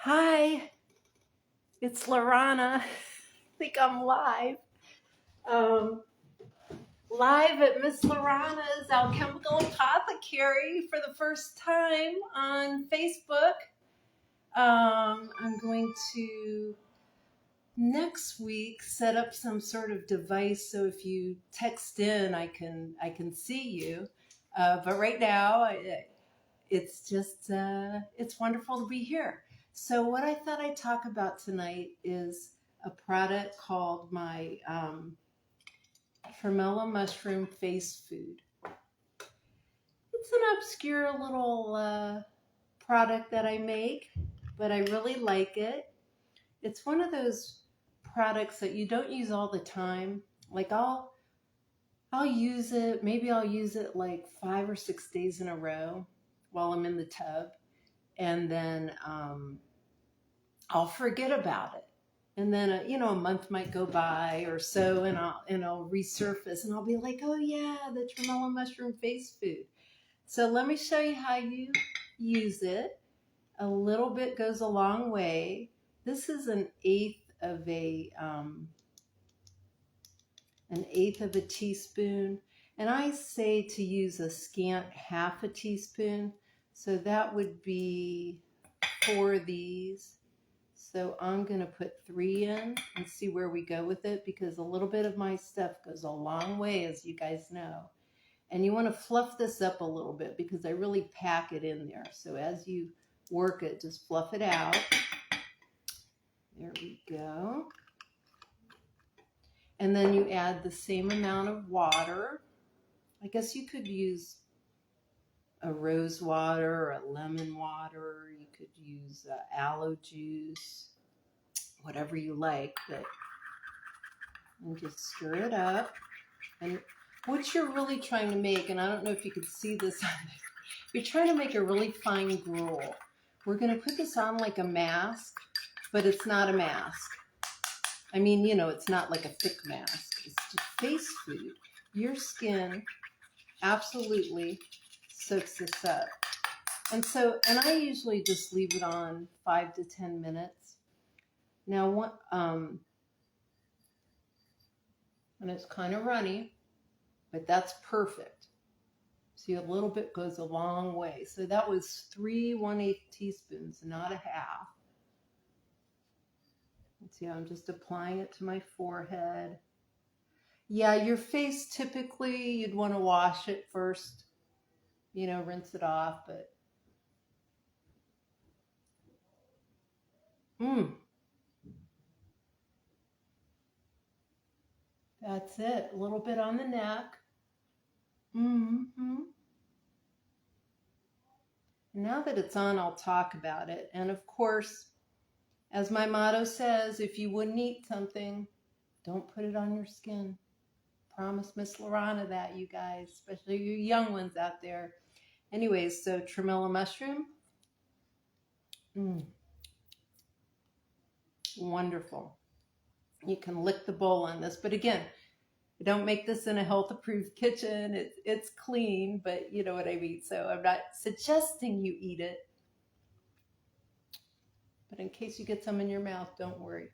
Hi, it's Lorana. I think I'm live. Um, Live at Miss Lorana's Alchemical Apothecary for the first time on Facebook. I'm going to next week set up some sort of device so if you text in, I can see you. But right now, it's wonderful to be here. So what I thought I'd talk about tonight is a product called my tremella mushroom face food. It's an obscure little product that I make, but I really like it. It's one of those products that you don't use all the time. Like I'll use it, maybe I'll use it like 5 or 6 days in a row while I'm in the tub, and then I'll forget about it. And then, a month might go by or so, and I'll resurface, and I'll be like, oh yeah, the tremella mushroom face food. So let me show you how you use it. A little bit goes a long way. This is an eighth of a teaspoon, and I say to use a scant half a teaspoon. So that would be 4 of these. So I'm going to put 3 in and see where we go with it, because a little bit of my stuff goes a long way, as you guys know. And you want to fluff this up a little bit because I really pack it in there. So as you work it, just fluff it out. There we go. And then you add the same amount of water. I guess you could use a rose water or a lemon water. You could use aloe juice, whatever you like, but and just stir it up. And what you're really trying to make, and I don't know if you could see this on there, you're trying to make a really fine gruel. We're going to put this on like a mask, but it's not a mask. I mean, it's not like a thick mask. It's just face food. Your skin absolutely soaks this up. And I usually just leave it on 5 to 10 minutes. Now, and it's kind of runny, but that's perfect. See, a little bit goes a long way. So that was 3 1/8 teaspoons, not a half. See, I'm just applying it to my forehead. Yeah, your face, typically, you'd want to wash it first, rinse it off, but that's it. A little bit on the neck. Now that it's on, I'll talk about it. And of course, as my motto says, if you wouldn't eat something, don't put it on your skin. Promise Miss Lorana that, you guys, especially you young ones out there. Anyways, so tremella mushroom. Wonderful. You can lick the bowl on this, but again, don't make this in a health-approved kitchen. It's clean, but you know what I mean. So I'm not suggesting you eat it, but in case you get some in your mouth, don't worry.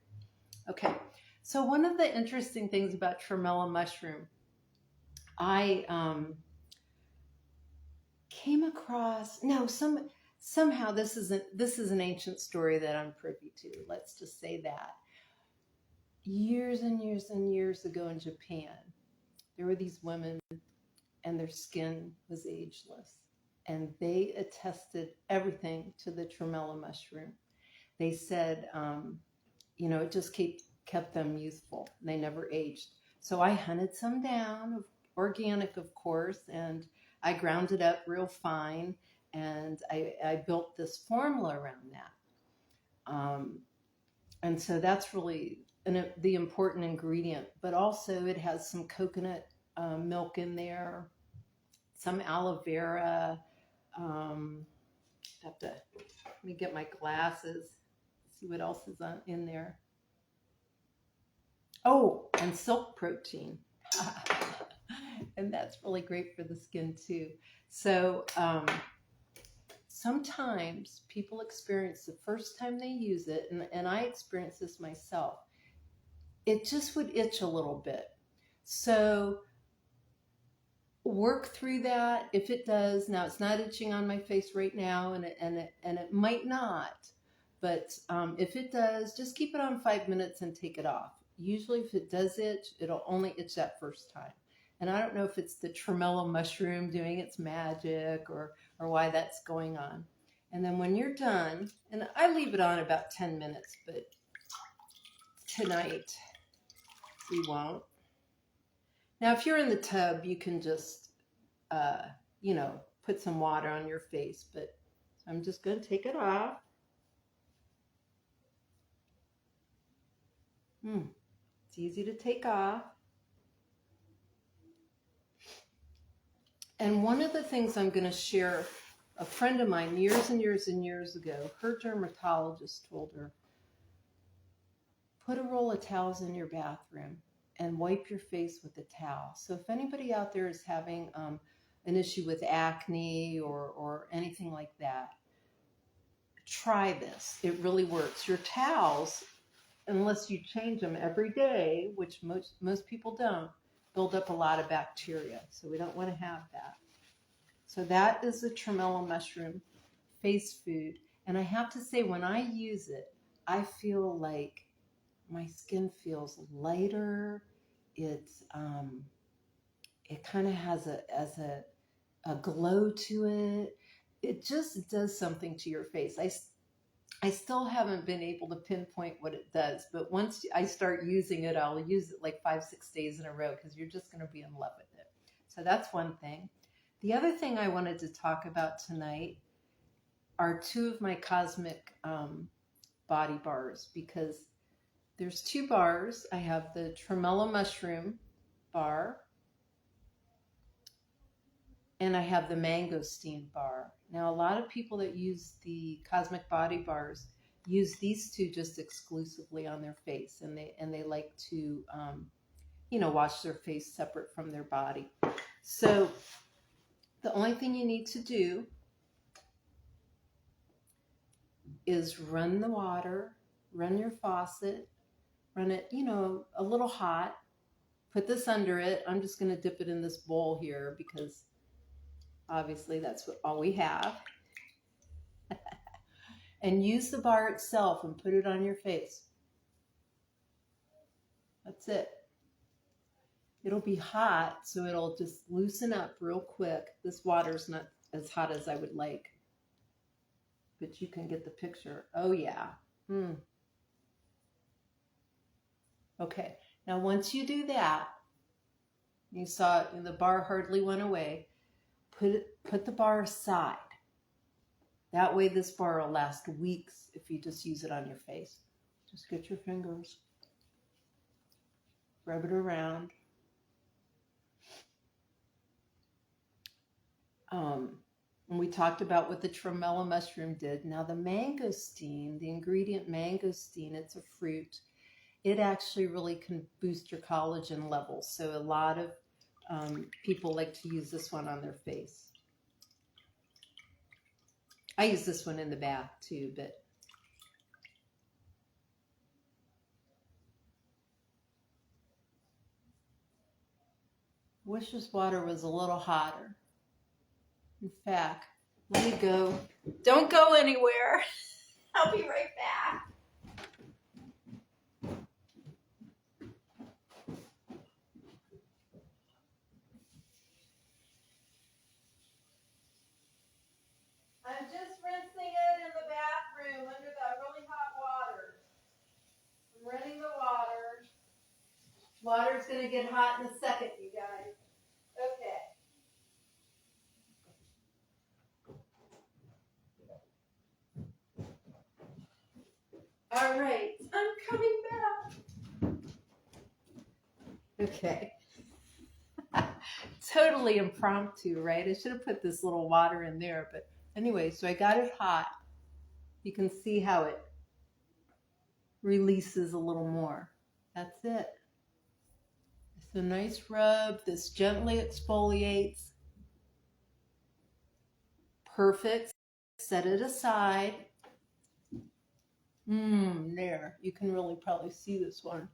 Okay, so one of the interesting things about tremella mushroom, I came across, somehow this is an ancient story that I'm privy to. Let's just say that. Years and years and years ago in Japan, there were these women and their skin was ageless. And they attested everything to the tremella mushroom. They said, it just kept them youthful. They never aged. So I hunted some down, organic, of course, and I ground it up real fine, and I built this formula around that. And so that's really the important ingredient. But also it has some coconut milk in there, some aloe vera. Let me get my glasses, see what else is in there. Oh, and silk protein. And that's really great for the skin too. So sometimes people experience the first time they use it, and I experienced this myself, it just would itch a little bit. So work through that. If it does, now it's not itching on my face right now, and it might not, but if it does, just keep it on 5 minutes and take it off. Usually if it does itch, it'll only itch that first time. And I don't know if it's the tremolo mushroom doing its magic, or why that's going on. And then when you're done, and I leave it on about 10 minutes, but tonight we won't. Now, if you're in the tub, you can just, put some water on your face, but I'm just going to take it off. It's easy to take off. And one of the things I'm going to share, a friend of mine years and years and years ago, her dermatologist told her, put a roll of towels in your bathroom and wipe your face with a towel. So if anybody out there is having an issue with acne or anything like that, try this. It really works. Your towels, unless you change them every day, which most people don't, build up a lot of bacteria. So we don't want to have that. So that is the tremolo mushroom face food. And I have to say, when I use it, I feel like my skin feels lighter. It's it kind of has a glow to it. It just does something to your face. I still haven't been able to pinpoint what it does, but once I start using it, I'll use it like 5-6 days in a row, because you're just going to be in love with it. So that's one thing. The other thing I wanted to talk about tonight are 2 of my Cosmic body bars, because there's 2 bars. I have the tremolo mushroom bar, and I have the mangosteen bar. Now, a lot of people that use the Cosmic body bars use these 2 just exclusively on their face, and they like to, wash their face separate from their body. So the only thing you need to do is run the water, run your faucet, run it, a little hot. Put this under it. I'm just going to dip it in this bowl here, because obviously that's all we have. And use the bar itself and put it on your face. That's it. It'll be hot, so it'll just loosen up real quick. This water's not as hot as I would like, but you can get the picture. Oh yeah. Okay, now once you do that, you saw the bar hardly went away. Put the bar aside. That way this bar will last weeks if you just use it on your face. Just get your fingers, rub it around. And we talked about what the tremolo mushroom did. Now the mangosteen, the ingredient mangosteen, it's a fruit. It actually really can boost your collagen levels. So a lot of people like to use this one on their face. I use this one in the bath too, but wish this water was a little hotter. In fact, let me go. Don't go anywhere. I'll be right back. I'm just rinsing it in the bathroom under that really hot water. I'm running the water. Water's going to get hot in a second, you guys. Okay. All right, I'm coming back. Okay. Totally impromptu, right? I should have put this little water in there, but anyway, so I got it hot. You can see how it releases a little more. That's it. It's a nice rub. This gently exfoliates. Perfect. Set it aside. There. You can really probably see this one.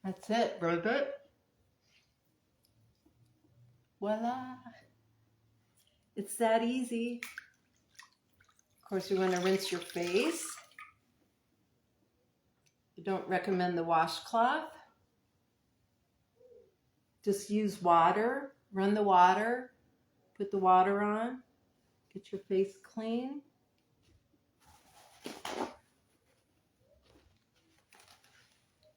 That's it, rub it. Voila. It's that easy. Of course, you want to rinse your face. I don't recommend the washcloth. Just use water. Run the water. Put the water on. Get your face clean.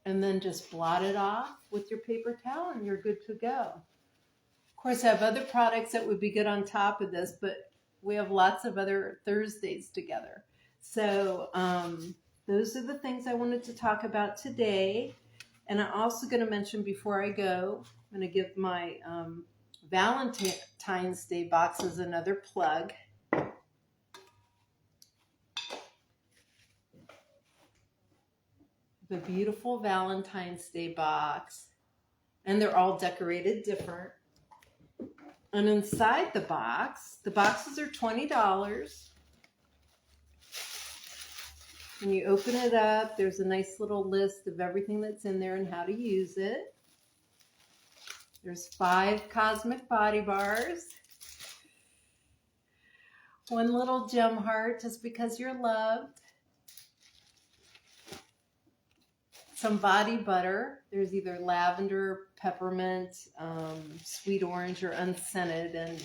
And then just blot it off with your paper towel and you're good to go. Of course, I have other products that would be good on top of this, but we have lots of other Thursdays together. So those are the things I wanted to talk about today. And I'm also going to mention before I go, I'm going to give my Valentine's Day boxes another plug. The beautiful Valentine's Day box, and they're all decorated different. And inside the boxes are $20. When you open it up, there's a nice little list of everything that's in there and how to use it. There's 5 Cosmic Body Bars, 1 little gem heart just because you're loved, some body butter. There's either lavender, peppermint, sweet orange, or unscented. And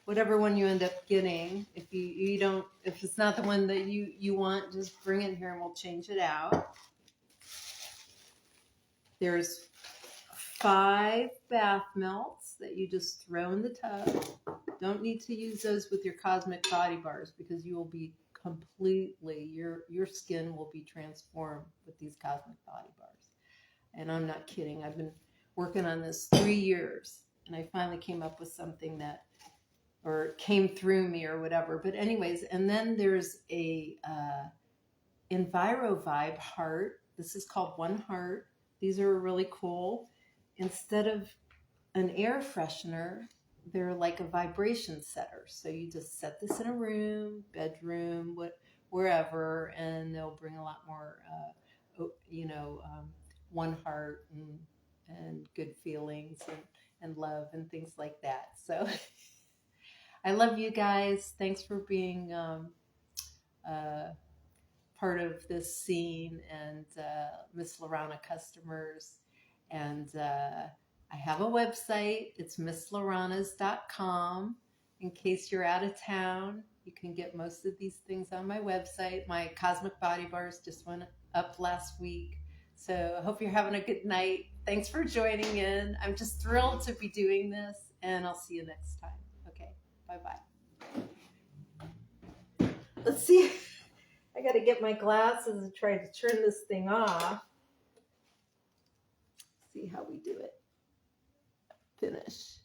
whatever one you end up getting, if it's not the one that you want, just bring it here and we'll change it out. There's 5 bath melts that you just throw in the tub. Don't need to use those with your Cosmic Body Bars because you will be completely, your skin will be transformed with these Cosmic Body Bars. And I'm not kidding. I've been working on this 3 years and I finally came up with something that, or came through me or whatever. But anyways, and then there's a EnviroVibe heart. This is called One Heart. These are really cool. Instead of an air freshener, they're like a vibration setter. So you just set this in a room, bedroom, wherever, and they'll bring a lot more, one heart and good feelings and love and things like that. So I love you guys. Thanks for being part of this scene and Miss Lorana customers. And I have a website. It's misslaranas.com. In case you're out of town, you can get most of these things on my website. My Cosmic Body Bars just went up last week. So I hope you're having a good night. Thanks for joining in. I'm just thrilled to be doing this, and I'll see you next time. Okay, bye-bye. Let's see. I got to get my glasses and try to turn this thing off. See how we do it. Finish.